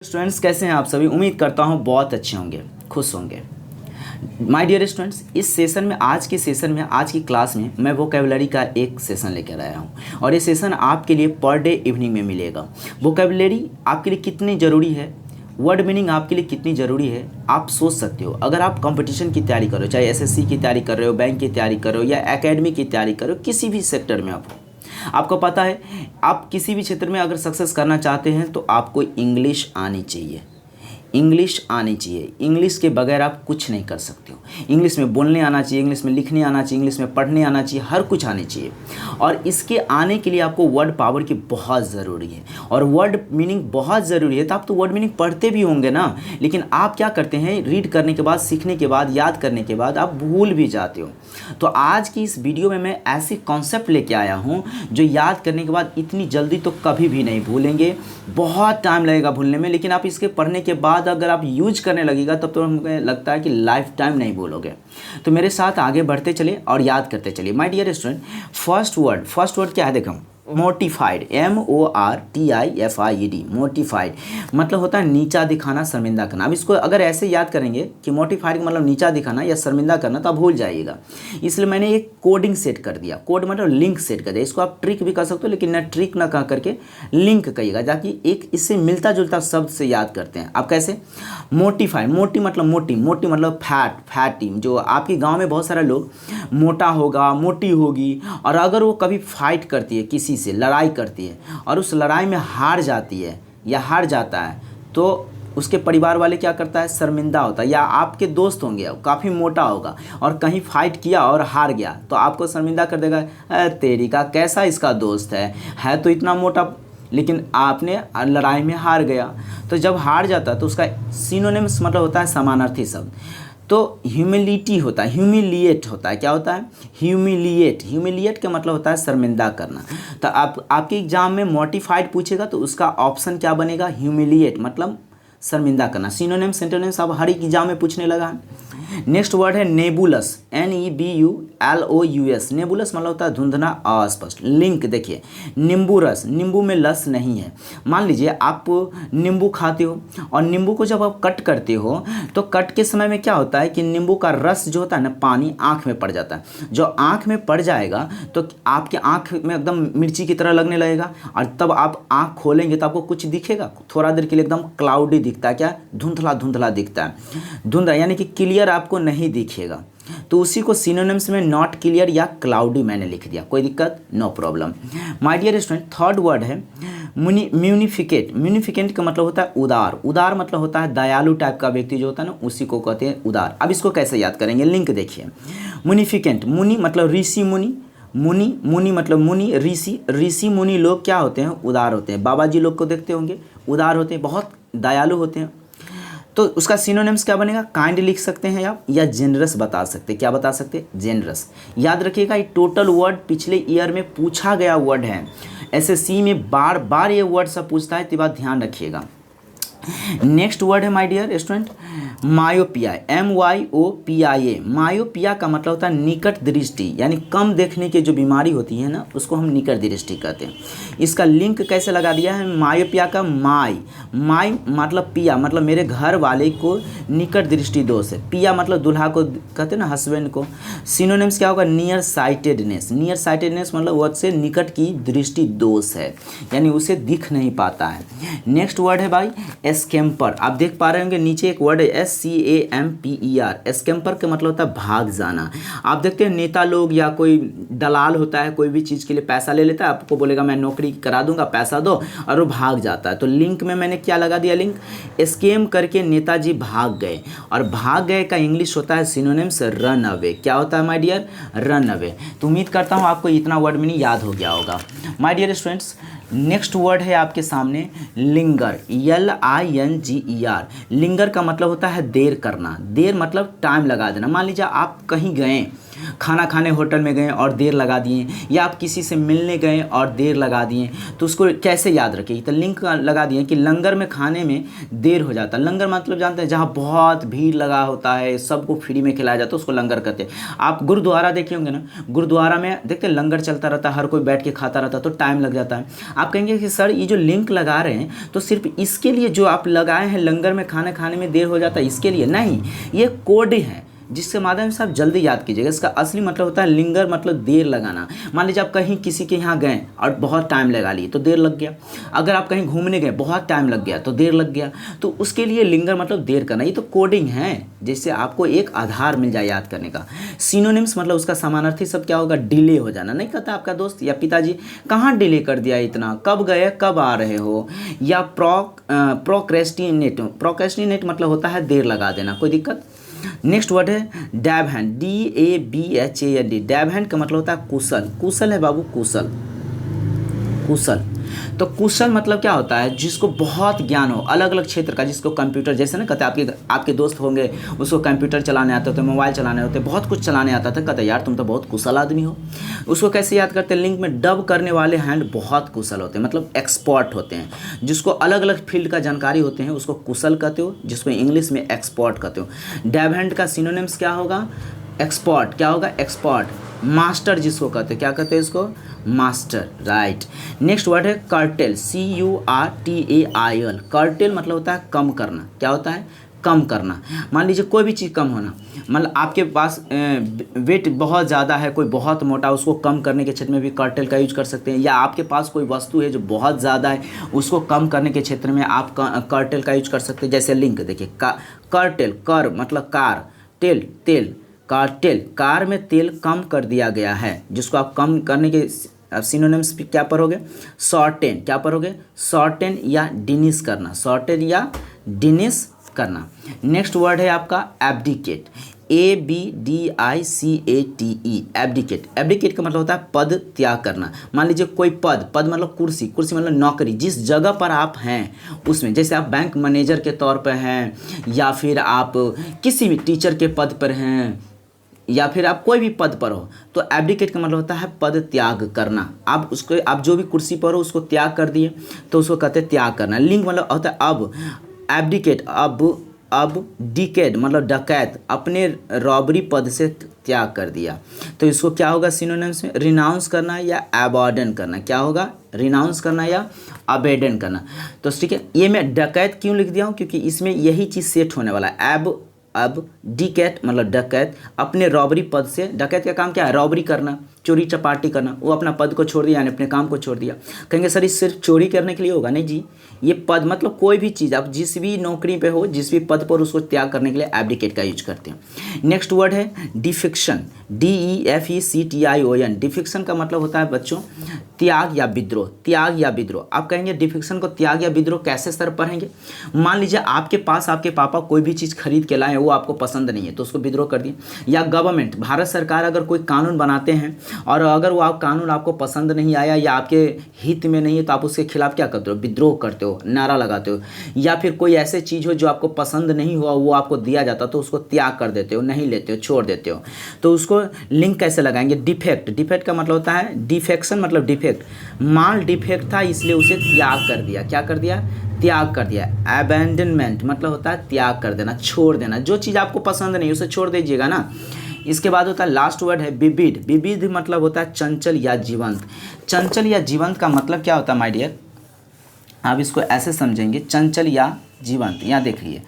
Students कैसे हैं आप सभी। उम्मीद करता हूं बहुत अच्छे होंगे, खुश होंगे। माय डियर स्टूडेंट्स, इस सेशन में आज की क्लास में मैं वोकैबुलरी का एक सेशन लेकर आया हूं और ये सेशन आपके लिए पर डे इवनिंग में मिलेगा। वोकैबुलरी आपके लिए कितनी ज़रूरी है, वर्ड मीनिंग आपके लिए कितनी ज़रूरी है, आप सोच सकते हो। अगर आप कंपटीशन की तैयारी कर रहे हो, चाहे एसएससी की तैयारी कर रहे हो, बैंक की तैयारी कर रहे हो या एकेडमी की तैयारी कर रहे हो, किसी भी सेक्टर में आपको पता है, आप किसी भी क्षेत्र में अगर सक्सेस करना चाहते हैं तो आपको इंग्लिश आनी चाहिए। इंग्लिश आनी चाहिए, इंग्लिश के बगैर आप कुछ नहीं कर सकते हो। इंग्लिश में बोलने आना चाहिए, इंग्लिश में लिखने आना चाहिए, इंग्लिश में पढ़ने आना चाहिए, हर कुछ आने चाहिए। और इसके आने के लिए आपको वर्ड पावर की बहुत ज़रूरी है और वर्ड मीनिंग बहुत ज़रूरी है। तो आप तो वर्ड मीनिंग पढ़ते भी होंगे ना, लेकिन आप क्या करते हैं, रीड करने के बाद, सीखने के बाद, याद करने के बाद आप भूल भी जाते हो। तो आज की इस वीडियो में मैं ऐसे कॉन्सेप्ट लेके आया हूँ जो याद करने के बाद इतनी जल्दी तो कभी भी नहीं भूलेंगे, बहुत टाइम लगेगा भूलने में, लेकिन आप इसके पढ़ने के बाद अगर आप यूज करने लगेगा तब तो हमें लगता है कि लाइफ टाइम नहीं भूलोगे। तो मेरे साथ आगे बढ़ते चलिए और याद करते चलिए। My dear student, first word क्या है, देखो, मोटिफाइड, MORTIFIED, मोटिफाइड मतलब होता है नीचा दिखाना, शर्मिंदा करना। अब इसको अगर ऐसे याद करेंगे कि मोटिफाइड मतलब नीचा दिखाना या शर्मिंदा करना, तो आप भूल जाइएगा। इसलिए मैंने एक कोडिंग सेट कर दिया, कोड मतलब लिंक सेट कर दिया। इसको आप ट्रिक भी कर सकते हो, लेकिन ना ट्रिक ना कह करके लिंक कहिएगा, ताकि एक इससे मिलता जुलता शब्द से याद करते हैं। आप कैसे, मोटिफाइड, मोटी मतलब मोटी, मोटी मतलब फैटी। जो आपके गाँव में बहुत सारे लोग मोटा होगा, मोटी होगी, और अगर वो कभी फाइट करती है, किसी से लड़ाई करती है और उस लड़ाई में हार जाती है या हार जाता है, तो उसके परिवार वाले क्या करता है, शर्मिंदा होता है। या आपके दोस्त होंगे, काफ़ी मोटा होगा और कहीं फाइट किया और हार गया, तो आपको शर्मिंदा कर देगा, तेरी का कैसा इसका दोस्त है तो इतना मोटा, लेकिन आपने लड़ाई में हार गया। तो जब हार जाता है तो उसका सिनोनिम्स मतलब होता है समानार्थी शब्द। तो ह्यूमिलिटी होता है, ह्यूमिलिएट होता है, क्या होता है, ह्यूमिलिएट का मतलब होता है शर्मिंदा करना। तो आपके एग्जाम में मोटिफाइड पूछेगा तो उसका ऑप्शन क्या बनेगा, ह्यूमिलिएट मतलब शर्मिंदा करना। सिनोनिम सेंटोनिम्स अब हर एक एग्जाम में पूछने लगा है। नेक्स्ट वर्ड है नेबुलस, NEBULOUS। नेबुलस मतलब होता है धुंधला, अस्पष्ट। लिंक देखिए, नींबू रस, नींबू में लस नहीं है। मान लीजिए आप नींबू खाते हो और नींबू को जब आप कट करते हो तो कट के समय में क्या होता है कि नींबू का रस जो होता है ना, पानी आँख में पड़ जाता है। जो आँख में पड़ जाएगा तो आपके आँख में एकदम मिर्ची की तरह लगने लगेगा, और तब आप आँख खोलेंगे तो आपको कुछ दिखेगा, थोड़ा देर के लिए एकदम क्लाउडी दिखता है, क्या, धुंधला धुंधला दिखता है, धुंधला यानी कि क्लियर आपको नहीं दिखेगा। तो उसी को सिनोनिम्स में नॉट क्लियर या क्लाउडी मैंने लिख दिया, कोई दिक्कत, no problem. My dear student, third word है म्यूनिफिकेट। म्यूनिफिकेंट का मतलब होता है उदार। उदार मतलब होता है दयालु टाइप का व्यक्ति जो होता है ना, उसी को कहते हैं उदार। अब इसको कैसे याद करेंगे, लिंक देखिए। म्यूनिफिकेंट, मुनि मतलब ऋषि मुनि, मुनि मतलब मुनि, ऋषि मुनि लोग क्या होते हैं, उदार होते हैं। बाबा जी लोग को देखते होंगे, उदार होते हैं, बहुत दयालु होते हैं। तो उसका सिनोनिम्स क्या बनेगा, काइंड लिख सकते हैं आप, या जेनरस बता सकते हैं। क्या बता सकते हैं, जेनरस। याद रखिएगा, ये टोटल वर्ड पिछले ईयर में पूछा गया वर्ड है। एसएससी में बार बार ये वर्ड सब पूछता है, तो बात ध्यान रखिएगा। नेक्स्ट वर्ड है my dear student, myopia, MYOPIA। Myopia का मतलब होता है निकट दृष्टि, यानी कम देखने की जो बीमारी होती है ना, उसको हम निकट दृष्टि कहते हैं। इसका लिंक कैसे लगा दिया है, मायोपिया का माई मतलब पिया, मतलब मेरे घर वाले को निकट दृष्टि दोष है। पिया मतलब दूल्हा को कहते हैं ना, हस्बैंड को। सिनोनिम्स क्या होगा, नियर साइटेडनेस। नियर साइटेडनेस मतलब वो से निकट की दृष्टि दोष है, यानी उसे दिख नहीं पाता है। नेक्स्ट वर्ड है भाई एस्केम्पर। आप देख पा रहे होंगे नीचे एक वर्ड है SCAMPER। एस्केम्पर का मतलब होता है भाग जाना। आप देखते हैं नेता लोग या कोई दलाल होता है, कोई भी चीज़ के लिए पैसा ले लेता है, आपको बोलेगा मैं नौकरी करा दूंगा, पैसा दो, और वो भाग जाता है। तो लिंक में मैंने क्या लगा दिया, लिंक, स्कैम करके नेताजी भाग गए, और भाग गए का इंग्लिश होता है सिनोनिम्स रन अवे। क्या होता है माय डियर, रन अवे। तो उम्मीद करता हूँ आपको इतना वर्ड मीनिंग याद हो गया होगा। My dear students, next word है आपके सामने लिंगर, LINGER। लिंगर का मतलब होता है देर करना। देर मतलब टाइम लगा देना। मान लीजिए आप कहीं गए खाना खाने होटल में गए और देर लगा दिए, या आप किसी से मिलने गए और देर लगा दिए, तो उसको कैसे याद रखें? तो लिंक लगा दिए कि लंगर में खाने में देर हो जाता है। लंगर मतलब जानते हैं जहाँ बहुत भीड़ लगा होता है, सबको फ्री में खिलाया जाता है, उसको लंगर कहते हैं। आप गुरुद्वारा देखे होंगे ना, गुरुद्वारा में देखते हैं लंगर चलता रहता है, हर कोई बैठ के खाता रहता है, तो टाइम लग जाता है। आप कहेंगे कि सर ये जो लिंक लगा रहे हैं तो सिर्फ इसके लिए जो आप लगाए हैं लंगर में खाना खाने में देर हो जाता है इसके लिए नहीं, ये कोड है जिसके माध्यम से आप जल्दी याद कीजिएगा। इसका असली मतलब होता है लिंगर मतलब देर लगाना। मान लीजिए आप कहीं किसी के यहाँ गए और बहुत टाइम लगा लिए तो देर लग गया। अगर आप कहीं घूमने गए बहुत टाइम लग गया तो देर लग गया। तो उसके लिए लिंगर मतलब देर करना। ये तो कोडिंग है जिससे आपको एक आधार मिल जाए याद करने का। सिनोनिम्स मतलब उसका समानार्थी शब्द क्या होगा? डिले हो जाना। नहीं कहता आपका दोस्त या पिताजी कहाँ डिले कर दिया इतना, कब गए कब आ रहे हो। या प्रोक्रेस्टिनेट। प्रोक्रेस्टिनेट मतलब होता है देर लगा देना। कोई दिक्कत? नेक्स्ट वर्ड है dab hand, DABHAND। Dab hand का मतलब होता है कुशल। कुशल है बाबू, कुशल। कुशल तो कुशल मतलब क्या होता है? जिसको बहुत ज्ञान हो अलग अलग क्षेत्र का, जिसको कंप्यूटर जैसे ना कहते हैं आपके दोस्त होंगे उसको कंप्यूटर चलाने आते होते, मोबाइल चलाने होते, बहुत कुछ चलाने आता था, कहते यार तुम तो बहुत कुशल आदमी हो। उसको कैसे याद करते हैं? लिंक में डब करने वाले हैंड बहुत कुशल होते हैं, मतलब एक्सपर्ट होते हैं। जिसको अलग अलग फील्ड का जानकारी होते हैं उसको कुशल कहते हो, जिसको इंग्लिश में एक्सपर्ट कहते हो। डैब हैंड का सिनोनिम्स क्या होगा? एक्सपर्ट। क्या होगा? एक्सपर्ट। मास्टर जिसको कहते हैं, क्या कहते हैं इसको? मास्टर। राइट। नेक्स्ट वर्ड है कर्टेल, CURTAIL। कर्टेल मतलब होता है कम करना। क्या होता है? कम करना। मान लीजिए कोई भी चीज़ कम होना, मतलब आपके पास वेट बहुत ज़्यादा है, कोई बहुत मोटा, उसको कम करने के क्षेत्र में भी कर्टेल का यूज कर सकते हैं। या आपके पास कोई वस्तु है जो बहुत ज़्यादा है, उसको कम करने के क्षेत्र में आप कर्टेल का यूज कर सकते हैं। जैसे लिंक देखिए, कर्टेल, कर मतलब कार, टेल तेल, कार्टेल कार में तेल कम कर दिया गया है। जिसको आप कम करने के सिनोनिम्स क्या पढ़ोगे? शॉर्टेन। क्या पढ़ोगे? शॉर्टेन या डिनिश करना। शॉर्टेन या डिनिश करना। नेक्स्ट वर्ड है आपका एब्डिकेट, ABDICATE। एब्डिकेट। एब्डिकेट का मतलब होता है पद त्याग करना। मान लीजिए कोई पद, पद मतलब कुर्सी, कुर्सी मतलब नौकरी, जिस जगह पर आप हैं उसमें, जैसे आप बैंक मैनेजर के तौर पर हैं, या फिर आप किसी भी टीचर के पद पर हैं, या फिर आप कोई भी पद पर हो, तो एब्डिकेट का मतलब होता है पद त्याग करना। आप जो भी कुर्सी पर हो उसको त्याग कर दिए तो उसको कहते हैं त्याग करना। लिंक मतलब होता है अब। एब्डिकेट अब डिकेड मतलब डकैत, अपने रॉबरी पद से त्याग कर दिया, तो इसको क्या होगा सिनोनिम्स में? रिनाउंस करना या अबॉर्डन करना। क्या होगा? रिनाउंस करना या अबेडन करना। तो ठीक है, ये मैं डकैत क्यों लिख दिया हूँ? क्योंकि इसमें यही चीज़ सेट होने वाला है। अब डिकैट मतलब डकैत अपने रॉबरी पद से। डकैत का काम क्या है? रॉबरी करना, चोरी चपाटी करना। वो अपना पद को छोड़ दिया, यानी अपने काम को छोड़ दिया। कहेंगे सर इस सिर्फ चोरी करने के लिए होगा? नहीं जी, ये पद मतलब कोई भी चीज़, आप जिस भी नौकरी पे हो, जिस भी पद पर, उसको त्याग करने के लिए एब्डिकेट का यूज करते हैं। नेक्स्ट वर्ड है डिफेक्शन, DEFECTION। डिफेक्शन का मतलब होता है बच्चों त्याग या विद्रोह। त्याग या विद्रोह। आप कहेंगे डिफेक्शन को त्याग या विद्रोह कैसे सर पढ़ेंगे? मान लीजिए आपके पास आपके पापा कोई भी चीज़ खरीद के लाए, वो आपको पसंद नहीं है तो उसको विद्रोह कर दिए। या गवर्नमेंट, भारत सरकार अगर कोई कानून बनाते हैं और अगर वो कानून आपको पसंद नहीं आया या आपके हित में नहीं है तो आप उसके खिलाफ क्या करते हो? विद्रोह करते हो, नारा लगाते हो। या फिर कोई ऐसे चीज़ हो जो आपको पसंद नहीं हुआ, वो आपको दिया जाता तो उसको त्याग कर देते हो, नहीं लेते हो, छोड़ देते हो। तो उसको लिंक कैसे लगाएंगे? डिफेक्ट। डिफेक्ट का मतलब होता है डिफेक्शन मतलब डिफेक्ट। माल डिफेक्ट था इसलिए उसे त्याग कर दिया। क्या कर दिया? त्याग कर दिया। अबैंडनमेंट मतलब होता है त्याग कर देना, छोड़ देना। जो चीज़ आपको पसंद नहीं उसे छोड़ दीजिएगा ना। इसके बाद होता है लास्ट वर्ड है विविध। विविध मतलब होता है चंचल या जीवंत। चंचल या जीवंत का मतलब क्या होता है माय डियर? आप इसको ऐसे समझेंगे, चंचल या जीवंत। यहाँ देख लीजिए,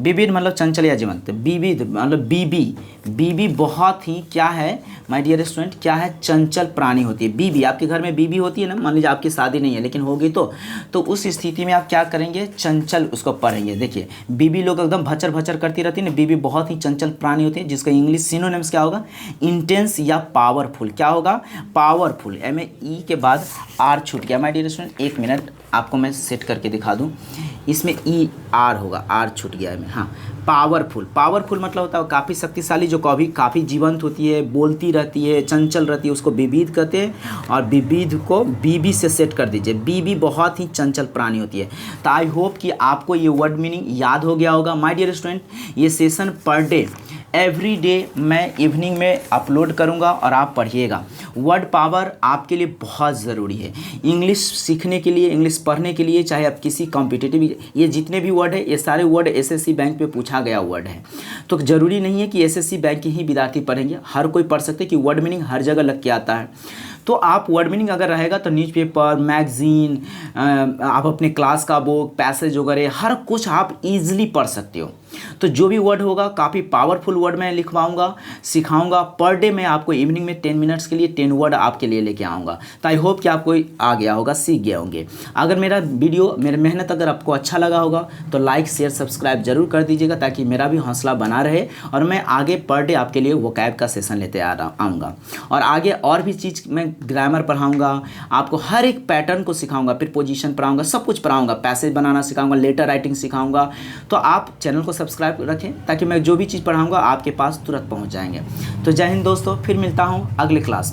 विविध मतलब चंचल या जीवंत। विविध मतलब बीबी। बीबी बहुत ही क्या है माय डियर स्टूडेंट? क्या है? चंचल प्राणी होती है बीबी। आपके घर में बीबी होती है ना, मान लीजिए आपकी शादी नहीं है लेकिन होगी तो उस स्थिति में आप क्या करेंगे? चंचल उसको पढ़ेंगे। देखिए बीबी लोग एकदम भचर भचर करती रहती है ना, बीबी बहुत ही चंचल प्राणी होती है, जिसका इंग्लिश सिनोनिम्स क्या होगा? इंटेंस या पावरफुल। क्या होगा? पावरफुल। MAE के बाद R छूट गया माय डियर स्टूडेंट, 1 मिनट आपको मैं सेट करके दिखा दूं। इसमें ई आर होगा, आर छूट गया है में। हाँ, पावरफुल, पावरफुल मतलब होता है काफ़ी शक्तिशाली, जो कभी काफ़ी जीवंत होती है, बोलती रहती है, चंचल रहती है, उसको विविध कहते हैं। और विविध को बीबी से सेट कर दीजिए, बीबी बहुत ही चंचल प्राणी होती है। तो आई होप कि आपको ये वर्ड मीनिंग याद हो गया होगा। माय डियर स्टूडेंट, ये session per day every day मैं इवनिंग में अपलोड करूंगा और आप पढ़िएगा। वर्ड पावर आपके लिए बहुत ज़रूरी है इंग्लिश सीखने के लिए, इंग्लिश पढ़ने के लिए, चाहे आप किसी कॉम्पिटिटिव, ये जितने भी वर्ड है ये सारे वर्ड एसएससी बैंक पे पूछा गया वर्ड है। तो ज़रूरी नहीं है कि एसएससी बैंक के ही विद्यार्थी पढ़ेंगे, हर कोई पढ़ सकते कि वर्ड मीनिंग हर जगह लग के आता है। तो आप वर्ड मीनिंग अगर रहेगा तो न्यूज़पेपर, मैगज़ीन, आप अपने क्लास का बुक, पैसेज वगैरह हर कुछ आप इजीली पढ़ सकते हो। तो जो भी वर्ड होगा काफ़ी पावरफुल वर्ड मैं लिखवाऊंगा, सिखाऊंगा। पर डे मैं आपको इवनिंग में 10 मिनट्स के लिए 10 वर्ड आपके लिए लेके आऊँगा। तो आई होप कि आपको आ गया होगा, सीख गया होंगे। अगर मेरा वीडियो, मेरी मेहनत अगर आपको अच्छा लगा होगा तो लाइक शेयर सब्सक्राइब जरूर कर दीजिएगा, ताकि मेरा भी हौसला बना रहे और मैं आगे पर डे आपके लिए वोकैब का सेशन लेते आऊँगा। और आगे और भी चीज़ मैं ग्रामर पढ़ाऊँगा आपको, हर एक पैटर्न को सिखाऊँगा, प्रीपोजिशन पढ़ाऊँगा, सब कुछ पढ़ाऊँगा, पैसेज बनाना सिखाऊँगा, लेटर राइटिंग सिखाऊँगा। तो आप चैनल को सब्सक्राइब रखें ताकि मैं जो भी चीज़ पढ़ाऊँगा आपके पास तुरंत पहुँच जाएंगे। तो जय हिंद दोस्तों, फिर मिलता हूँ अगले क्लास में।